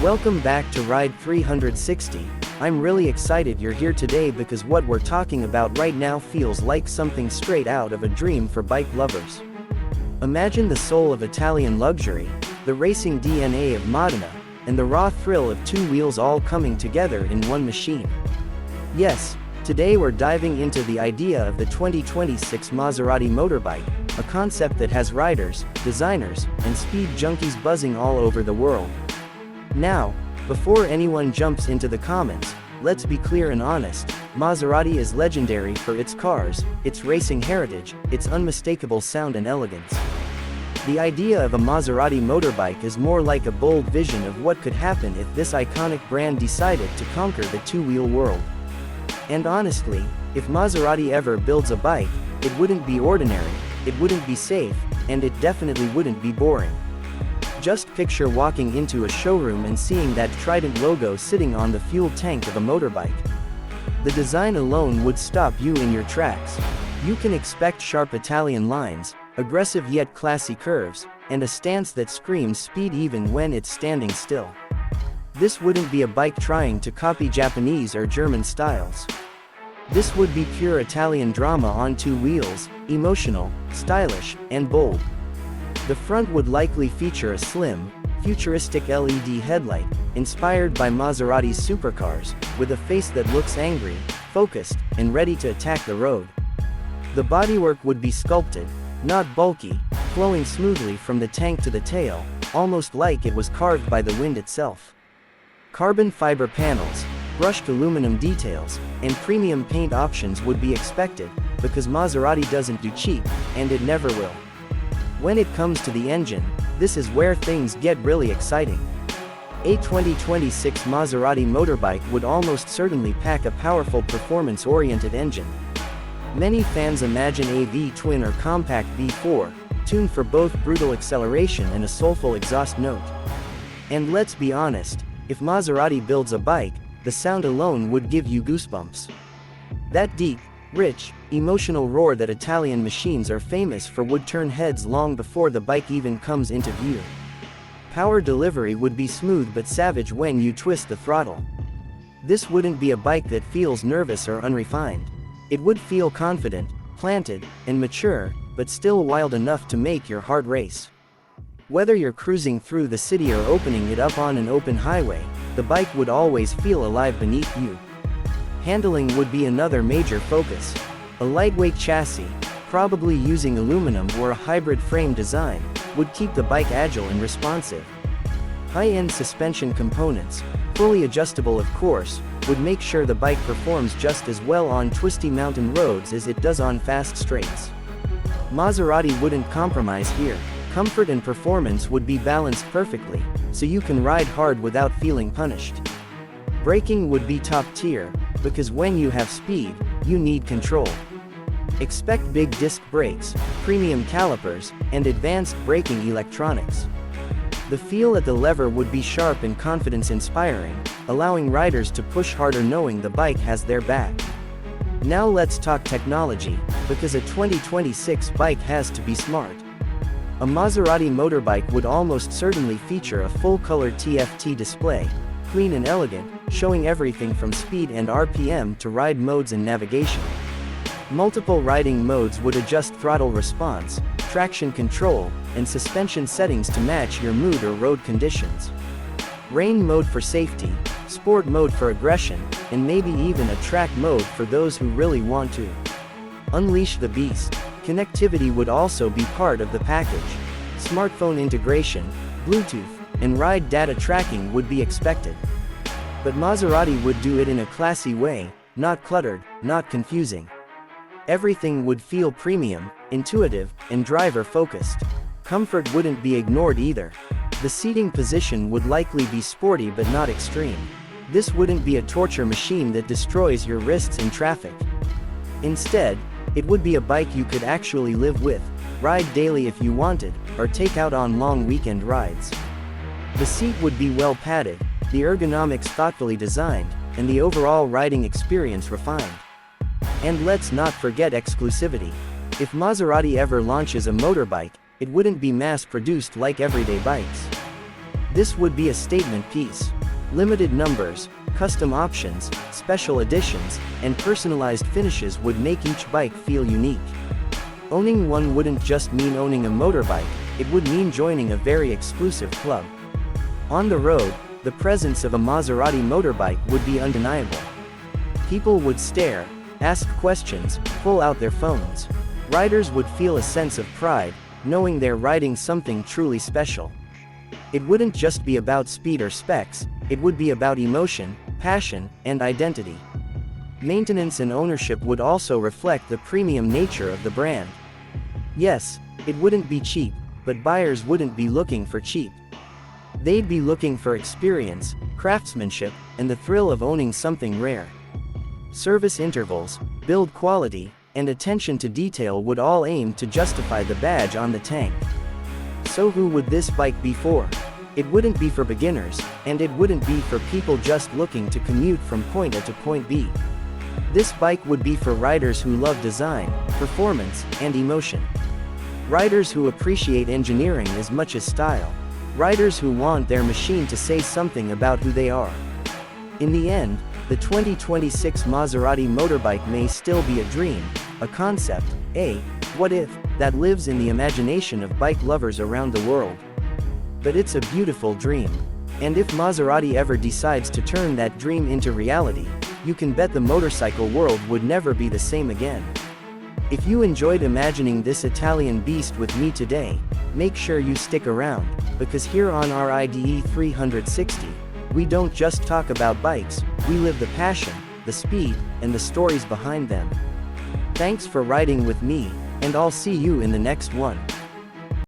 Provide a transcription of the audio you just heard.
Welcome back to RIDE360. I'm really excited you're here today because what we're talking about right now feels like something straight out of a dream for bike lovers. Imagine the soul of Italian luxury, the racing DNA of Modena, and the raw thrill of two wheels all coming together in one machine. Yes, today we're diving into the idea of the 2026 Maserati Motorbike, a concept that has riders, designers, and speed junkies buzzing all over the world. Now, before anyone jumps into the comments, let's be clear and honest. Maserati is legendary for its cars, its racing heritage, its unmistakable sound and elegance. The idea of a Maserati motorbike is more like a bold vision of what could happen if this iconic brand decided to conquer the two-wheel world. And honestly, if Maserati ever builds a bike, it wouldn't be ordinary, it wouldn't be safe, and it definitely wouldn't be boring. Just picture walking into a showroom and seeing that Trident logo sitting on the fuel tank of a motorbike. The design alone would stop you in your tracks. You can expect sharp Italian lines, aggressive yet classy curves, and a stance that screams speed even when it's standing still. This wouldn't be a bike trying to copy Japanese or German styles. This would be pure Italian drama on two wheels, emotional, stylish, and bold. The front would likely feature a slim, futuristic LED headlight, inspired by Maserati's supercars, with a face that looks angry, focused, and ready to attack the road. The bodywork would be sculpted, not bulky, flowing smoothly from the tank to the tail, almost like it was carved by the wind itself. Carbon fiber panels, brushed aluminum details, and premium paint options would be expected, because Maserati doesn't do cheap, and it never will. When it comes to the engine, this is where things get really exciting. A 2026 Maserati motorbike would almost certainly pack a powerful performance-oriented engine. Many fans imagine a V-twin or compact V4, tuned for both brutal acceleration and a soulful exhaust note. And let's be honest, if Maserati builds a bike, the sound alone would give you goosebumps. That deep, rich, emotional roar that Italian machines are famous for would turn heads long before the bike even comes into view. Power delivery would be smooth but savage when you twist the throttle. This wouldn't be a bike that feels nervous or unrefined. It would feel confident, planted, and mature, but still wild enough to make your heart race. Whether you're cruising through the city or opening it up on an open highway, the bike would always feel alive beneath you. Handling would be another major focus. A lightweight chassis, probably using aluminum or a hybrid frame design, would keep the bike agile and responsive. High-end suspension components, fully adjustable of course, would make sure the bike performs just as well on twisty mountain roads as it does on fast straights. Maserati wouldn't compromise here. Comfort and performance would be balanced perfectly, so you can ride hard without feeling punished. Braking would be top tier, because when you have speed, you need control. Expect big disc brakes, premium calipers, and advanced braking electronics. The feel at the lever would be sharp and confidence-inspiring, allowing riders to push harder knowing the bike has their back. Now let's talk technology, because a 2026 bike has to be smart. A Maserati motorbike would almost certainly feature a full-color TFT display, clean and elegant, showing everything from speed and RPM to ride modes and navigation. Multiple riding modes would adjust throttle response, traction control, and suspension settings to match your mood or road conditions. Rain mode for safety, sport mode for aggression, and maybe even a track mode for those who really want to unleash the beast. Connectivity would also be part of the package. Smartphone integration, Bluetooth, and ride data tracking would be expected. But Maserati would do it in a classy way, not cluttered, not confusing. Everything would feel premium, intuitive, and driver-focused. Comfort wouldn't be ignored either. The seating position would likely be sporty but not extreme. This wouldn't be a torture machine that destroys your wrists in traffic. Instead, it would be a bike you could actually live with, ride daily if you wanted, or take out on long weekend rides. The seat would be well padded, the ergonomics thoughtfully designed, and the overall riding experience refined. And let's not forget exclusivity. If Maserati ever launches a motorbike, it wouldn't be mass-produced like everyday bikes. This would be a statement piece. Limited numbers, custom options, special editions, and personalized finishes would make each bike feel unique. Owning one wouldn't just mean owning a motorbike, it would mean joining a very exclusive club. On the road, the presence of a Maserati motorbike would be undeniable. People would stare, ask questions, pull out their phones. Riders would feel a sense of pride, knowing they're riding something truly special. It wouldn't just be about speed or specs, it would be about emotion, passion, and identity. Maintenance and ownership would also reflect the premium nature of the brand. Yes, it wouldn't be cheap, but buyers wouldn't be looking for cheap. They'd be looking for experience, craftsmanship, and the thrill of owning something rare. Service intervals, build quality, and attention to detail would all aim to justify the badge on the tank. So who would this bike be for? It wouldn't be for beginners, and it wouldn't be for people just looking to commute from point A to point B. This bike would be for riders who love design, performance, and emotion. Riders who appreciate engineering as much as style. Riders who want their machine to say something about who they are. In the end, the 2026 Maserati motorbike may still be a dream, a concept, a what if, that lives in the imagination of bike lovers around the world. But it's a beautiful dream. And if Maserati ever decides to turn that dream into reality, you can bet the motorcycle world would never be the same again. If you enjoyed imagining this Italian beast with me today, make sure you stick around, because here on RIDE360, we don't just talk about bikes, we live the passion, the speed, and the stories behind them. Thanks for riding with me, and I'll see you in the next one.